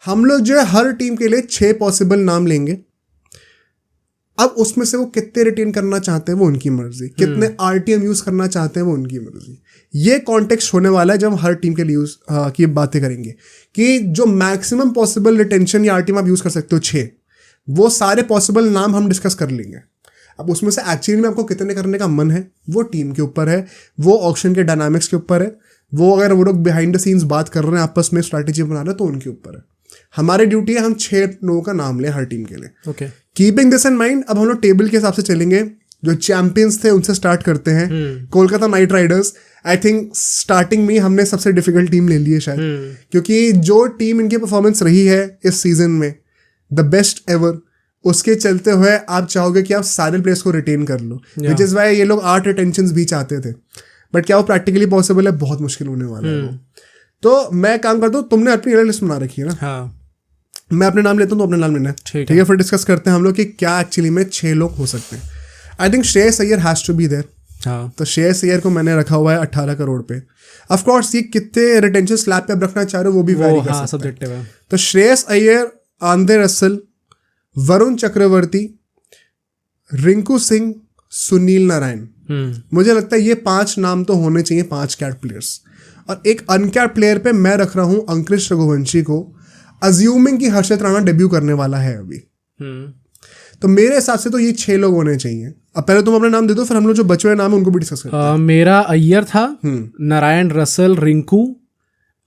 हम लोग जो है हर टीम के लिए 6 पॉसिबल नाम लेंगे। अब उसमें से वो कितने रिटेन करना चाहते हैं वो उनकी मर्जी, कितने आरटीएम यूज करना चाहते हैं वो उनकी मर्जी। ये कॉन्टेक्स्ट होने वाला है जब हम हर टीम के लिए यूज की बातें करेंगे कि जो मैक्सिमम पॉसिबल रिटेंशन या आरटीएम आप यूज कर सकते हो 6, वो सारे पॉसिबल नाम हम डिस्कस कर लेंगे। अब उसमें से एक्चुअली में आपको कितने करने का मन है वो टीम के ऊपर है, वो ऑक्शन के डायनामिक्स के ऊपर है, वो अगर वो लोग बिहाइंड द सीन्स बात कर रहे हैं आपस में स्ट्रैटेजी बना रहे हैं तो उनके ऊपर है। हमारी ड्यूटी है हम 6 लोगों का नाम लें हर टीम के लिए। Okay, keeping this in mind अब हम लोग टेबल के हिसाब से चलेंगे। जो चैंपियंस थे उनसे स्टार्ट करते हैं। Kolkata night Riders, I think starting में हमने सबसे डिफिकल्ट टीम ले ली है शायद, क्योंकि जो टीम इनकी परफॉर्मेंस रही है इस सीजन में द बेस्ट एवर, उसके चलते हुए आप चाहोगे कि आप सारे प्लेयर्स को रिटेन कर लो, विच इज वाई ये लोग 8 रिटेंशंस भी चाहते थे। बट क्या वो प्रैक्टिकली पॉसिबल है? बहुत मुश्किल होने वाला है वो। तो मैं काम करता हूँ, तुमने अपनी अलग लिस्ट बना रखी है ना? हाँ, मैं अपने नाम लेता हूँ तो अपने नाम लेना है, ठीक है? फिर डिस्कस करते हैं हम लोग कि क्या एक्चुअली में 6 लोग हो सकते हैं। I think Shreyas Iyer has to be there. हाँ, तो श्रेयस अय्यर को मैंने रखा हुआ है 18 करोड़ पे। ऑफ कोर्स ये कितने रिटेंशन स्लैब पे रखना चाह रहे हो वो भी वेरी कर सकता है। तो श्रेयस अय्यर, आंद्रे रसल, वरुण चक्रवर्ती, रिंकू सिंह, सुनील नारायण, मुझे लगता है ये 5 नाम तो होने चाहिए, 5 कैट प्लेयर्स। और एक अनकैट प्लेयर पे मैं रख रहा हूँ अंकृश रघुवंशी को, अज्यूमिंग कि हर्षित राणा डेब्यू करने वाला है अभी। तो मेरे हिसाब से तो ये 6 लोग होने चाहिए। अब पहले तुम अपने नाम दे दो, फिर हम लोग जो बचे हुए नाम है उनको भी डिस्कस करते हैं। मेरा अय्यर था, नारायण, रसल, रिंकू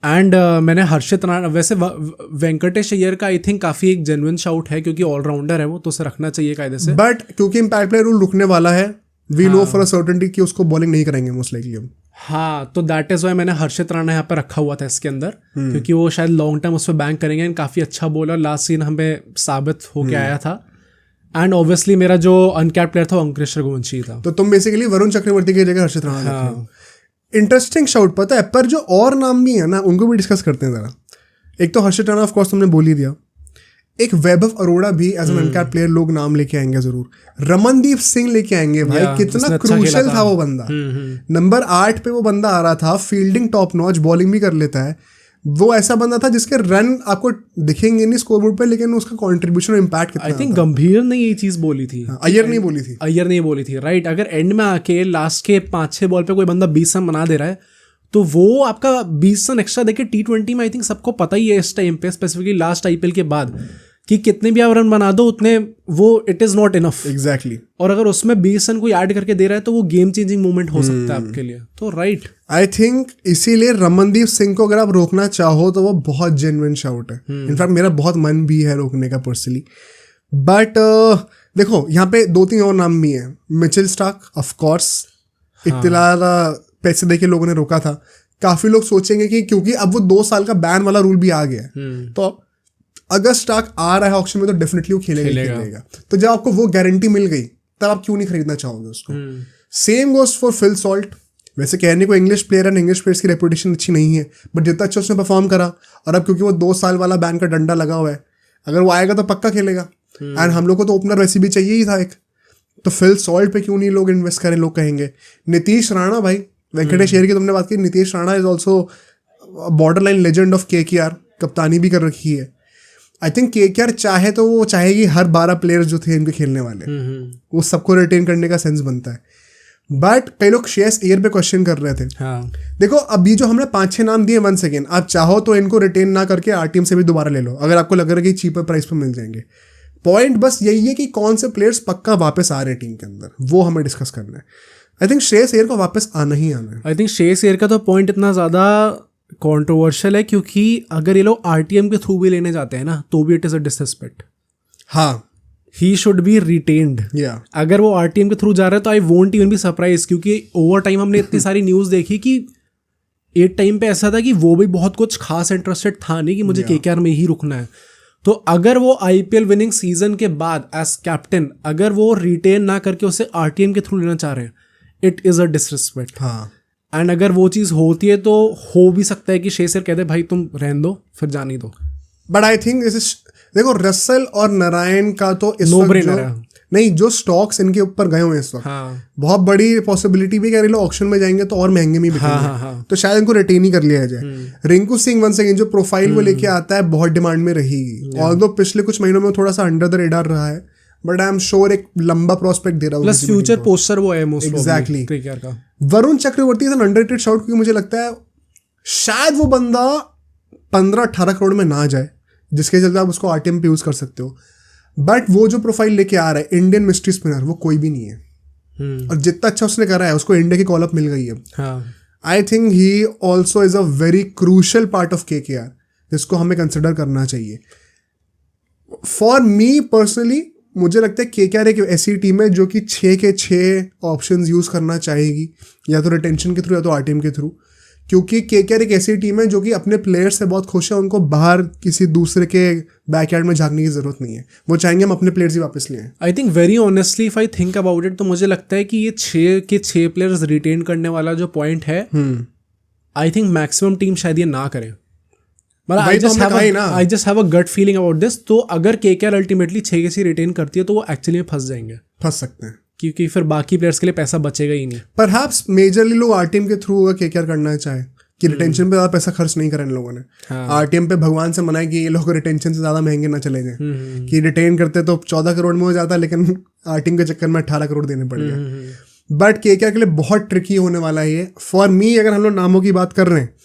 एंड मैंने हर्षित राणा। वैसे वेंकटेश अय्यर का आई थिंक काफी एक जेन्युइन शाउट है क्योंकि ऑलराउंडर है वो, तो उसे रखना चाहिए कायदे से। बट क्योंकि इम्पैक्ट प्लेयर रूल रुकने वाला है, we know for a certainty कि उसको बॉलिंग नहीं करेंगे मोस्ट लाइकली हम। हाँ, तो दैट इज वाई मैंने हर्षित राणा यहाँ पर रखा हुआ था इसके अंदर, क्योंकि वो शायद लॉन्ग टर्म उस पर बैंक करेंगे एंड काफी अच्छा बॉलर लास्ट सीन हमें साबित होके आया था। एंड ऑब्वियसली मेरा जो अनकैप्ड प्लेयर था अंकृश रघुवंशी था। तो तुम बेसिकली वरुण चक्रवर्ती की जगह हर्षित राणा रखे हो। इंटरेस्टिंग शाउट, पता है, पर जो और नाम भी है ना उनको भी डिस्कस करते हैं जरा। एक तो हर्षित राणा ऑफ कोर्स तुमने बोल ही दिया, एक वैभव अरोड़ा भी एज एन अनकैप्ड प्लेयर लोग नाम लेके आएंगे जरूर। रमनदीप सिंह लेके आएंगे भाई, कितना क्रूशियल था वो बंदा। नंबर 8 पे वो बंदा आ रहा था, फील्डिंग टॉप नॉच, बॉलिंग भी कर लेता है। वो ऐसा बंदा था जिसके रन आपको दिखेंगे नहीं स्कोरबोर्ड पे, लेकिन उसका कंट्रीब्यूशन और इम्पैक्ट कितना। आई थिंक गंभीर ने ये चीज बोली थी, अय्यर नहीं बोली थी। अय्यर नहीं बोली थी, राइट। अगर एंड में आके लास्ट के 5-6 बॉल पे कोई बंदा 20 रन बना दे रहा है तो वो आपका 20 रन एक्स्ट्रा देके T20 में आई थिंक सबको पता ही है इस टाइम पे, स्पेसिफिकली लास्ट IPL के बाद, कि कितने भी आप रन बना दो उतने वो it is not enough. Exactly. और अगर उसमें 20 रन कोई ऐड करके दे रहा है तो वो गेम चेंजिंग मोमेंट हो सकता है आपके लिए। तो राइट, आई थिंक इसीलिए रमनदीप सिंह को अगर आप रोकना चाहो तो वो बहुत जेन्युइन शाउट है। इनफैक्ट मेरा बहुत मन भी है रोकने का पर्सनली। बट देखो यहाँ पे 2-3 और नाम भी हैं। मिचेल स्टार्क ऑफ कोर्स, इतना पैसे देके लोगों ने रोका था। काफी लोग सोचेंगे कि क्योंकि अब वो 2 साल का बैन वाला रूल भी आ गया है, तो अगर स्टार्क आ रहा है ऑक्शन में तो डेफिनेटली वो खेलेगा। तो जब आपको वो गारंटी मिल गई तब आप क्यों नहीं खरीदना चाहोगे उसको। Same goes for Phil Salt. वैसे कहने को इंग्लिश प्लेयर है, इंग्लिश प्लेयर्स की रेपुटेशन अच्छी नहीं है, बट जितना अच्छा उसने परफॉर्म करा, और अब क्योंकि वो 2 साल वाला बैन का डंडा लगा हुआ है, अगर वो आएगा तो पक्का खेलेगा। एंड हम लोग को तो ओपनर वैसे भी चाहिए ही था एक, तो फिल सॉल्ट पे क्यों नहीं लोग इन्वेस्ट करें, लोग कहेंगे। नीतीश राणा भाई, वेंकटेश अय्यर की तुमने बात की, Nitish Rana is also border line legend of KKR, कप्तानी भी कर रखी है। आई थिंक KKR चाहे तो वो चाहेगी हर 12 प्लेयर्स जो थे इनके खेलने वाले वो सबको रिटेन करने का सेंस बनता है। बट कई लोग श्रेयस अय्यर पे क्वेश्चन कर रहे थे। देखो अभी जो हमने 5-6 नाम दिए, वंस अगेन आप चाहो तो इनको रिटेन ना करके RTM से भी दोबारा ले लो अगर आपको लग रहा है कि चीपर प्राइस पे मिल जाएंगे। पॉइंट बस यही है कि कौन से प्लेयर्स पक्का वापस आ रहे हैं टीम के अंदर, वो हमें डिस्कस करना है। आई थिंक श्रेयस अय्यर को वापस आना ही आना है। आई थिंक श्रेयस अय्यर का तो पॉइंट इतना ज़्यादा कंट्रोवर्शियल है क्योंकि अगर ये लोग RTM के थ्रू भी लेने जाते हैं ना तो भी इट इज़ अ डिसरिस्पेक्ट। हाँ, ही शुड बी रिटेन्ड। अगर वो RTM के थ्रू जा रहा है तो I won't even be surprise, क्योंकि ओवर टाइम हमने इतनी सारी न्यूज़ देखी कि एक टाइम पे ऐसा था कि वो भी बहुत कुछ खास इंटरेस्टेड था नहीं कि मुझे KKR में ही रुकना है। तो अगर वो IPL विनिंग सीजन के बाद एज कैप्टन अगर वो रिटेन ना करके उसे RTM के थ्रू लेना चाह रहे हैं, इट इज़ अ डिसरिस्पेक्ट। हाँ, एंड अगर वो चीज़ होती है तो हो भी सकता है कि श्रेयस अय्यर कहते भाई तुम रहने दो, फिर जाने दो। बट आई थिंक देखो रसल और नारायण का तो इस नो वक्त ब्रेनर है। नहीं, जो स्टॉक्स इनके ऊपर गए हुए हैं इस वक्त, बहुत बड़ी पॉसिबिलिटी भी, अगर ये लोग ऑक्शन में जाएंगे तो और महंगे में बिकेंगे, तो शायद इनको रिटेन ही कर लिया जाए। रिंकू सिंह वंस अगेन जो प्रोफाइल वो लेके आता है बहुत डिमांड में रहेगी, ऑल्दो पिछले कुछ महीनों में थोड़ा सा अंडर द रेडार रहा है, बट आई एम श्योर एक लंबा प्रोस्पेक्ट दे रहा है, प्लस फ्यूचर पोस्टर वो है मोस्ट एग्जैक्टली क्रिकेट का। Varun Chakravarthy is an underrated shout, क्योंकि मुझे लगता है शायद वो बंदा 15-18 करोड़ में ना जाए, जिसके चलते आप उसको आरटीएम पे यूज कर सकते हो, बट वो जो प्रोफाइल लेके आ रहा है इंडियन मिस्ट्री स्पिनर, वो कोई भी नहीं है। और जितना अच्छा उसने करा है, उसको इंडिया की कॉल अप मिल गई है। I think he also is a very crucial part of KKR, जिसको हमें कंसिडर करना चाहिए। फॉर मी पर्सनली मुझे लगता है केकेआर एक ऐसी टीम है जो कि 6 के 6 ऑप्शंस यूज करना चाहेगी, या तो रिटेंशन के थ्रू या तो आरटीएम के थ्रू, क्योंकि केकेआर एक ऐसी टीम है जो कि अपने प्लेयर्स से बहुत खुश है, उनको बाहर किसी दूसरे के बैकयार्ड में झांकने की जरूरत नहीं है, वो चाहेंगे हम अपने प्लेयर्स ही वापस लें। I think very honestly if I think about it, तो मुझे लगता है कि ये 6 के 6 प्लेयर्स रिटेन करने वाला जो पॉइंट है, आई थिंक मैक्सिमम टीम शायद ये ना करे। मतलब I just have a gut feeling about this. तो अगर केकेआर अल्टीमेटली 6 के 6 रिटेन करती है तो वो एक्चुअली में फंस सकते हैं, क्योंकि फिर बाकी प्लेयर्स के लिए पैसा बचेगा ही नहीं। परहैप्स मेजरली लोग आरटीएम के थ्रू अगर केकेआर करना चाहे कि रिटेंशन पे ज्यादा पैसा खर्च नहीं करें इन लोगों ने, आरटीएम पे भगवान से मना है कि ये लोग रिटेंशन से ज्यादा महंगे ना चले जाएं, कि रिटेन करते तो 14 करोड़ में हो जाता, लेकिन आरटीएम के चक्कर में 18 करोड़ देने पड़ गए। बट केकेआर के लिए बहुत ट्रिकी होने वाला है ये। फॉर मी अगर हम लोग नामों की बात कर रहे हैं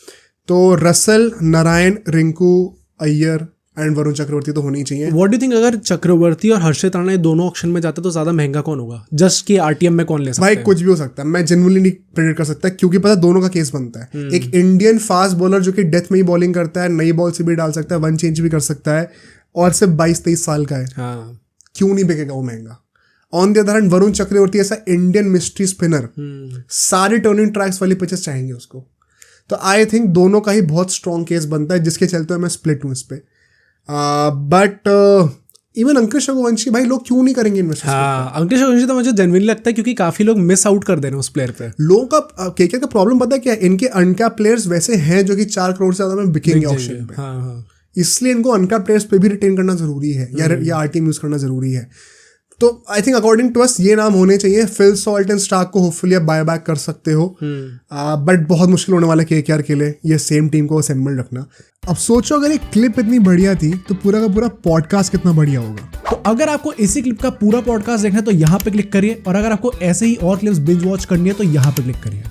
तो रसल, नारायण, रिंकू, अय्यर एंड वरुण चक्रवर्ती तो होनी चाहिए। व्हाट डू यू थिंक, अगर चक्रवर्ती और हर्षित राणा दोनों ऑक्शन में जाते तो ज्यादा महंगा कौन होगा? जस्ट कि आरटीएम में कौन ले सकता है? भाई कुछ भी हो सकता है, मैं जेन्युइनली नहीं प्रेडिक्ट कर सकता, क्योंकि पता दोनों का केस बनता है। एक इंडियन फास्ट बॉलर जो कि डेथ में ही बॉलिंग करता है, नई बॉल से भी डाल सकता है, वन चेंज भी कर सकता है, और सिर्फ 22-23 साल का है, क्यों नहीं बिकेगा वो महंगा? On the other hand Varun Chakravarthy ऐसा इंडियन मिस्ट्री स्पिनर, सारे टर्निंग ट्रैक्स वाली पिचेस चाहेंगे उसको, तो आई थिंक दोनों का ही बहुत स्ट्रॉन्ग केस बनता है, जिसके चलते मैं स्प्लिट हूँ इस पे। बट इवन अंकुश रघुवंशी, भाई लोग क्यों नहीं करेंगे इन्वेस्ट? अंकुश रघुवंशी तो मुझे जेन्युइनली लगता है क्योंकि काफी लोग मिस आउट कर दे रहे हैं उस प्लेयर पे। लोगों का केकेआर का प्रॉब्लम पता है क्या है? इनके अनकैप प्लेयर्स वैसे हैं जो कि 4 करोड़ से ज्यादा में बिकेंगे ऑप्शन पे, इसलिए इनको अनकैप प्लेयर्स पे भी रिटेन करना जरूरी है, या आरटीएम यूज करना जरूरी है। तो I think according to us ये नाम होने चाहिए। फिल सॉल्ट एंड स्टार्क को होपफुली आप बाय बैक कर सकते हो, बट बहुत मुश्किल होने वाला है केकेआर के लिए ये सेम टीम को असेंबल रखना। अब सोचो अगर ये क्लिप इतनी बढ़िया थी तो पूरा का पूरा पॉडकास्ट कितना बढ़िया होगा। तो अगर आपको इसी क्लिप का पूरा पॉडकास्ट देखना है तो यहाँ पे क्लिक करिए, और अगर आपको ऐसे ही और क्लिप्स बिंज वॉच करनी है तो यहाँ पे क्लिक करिए।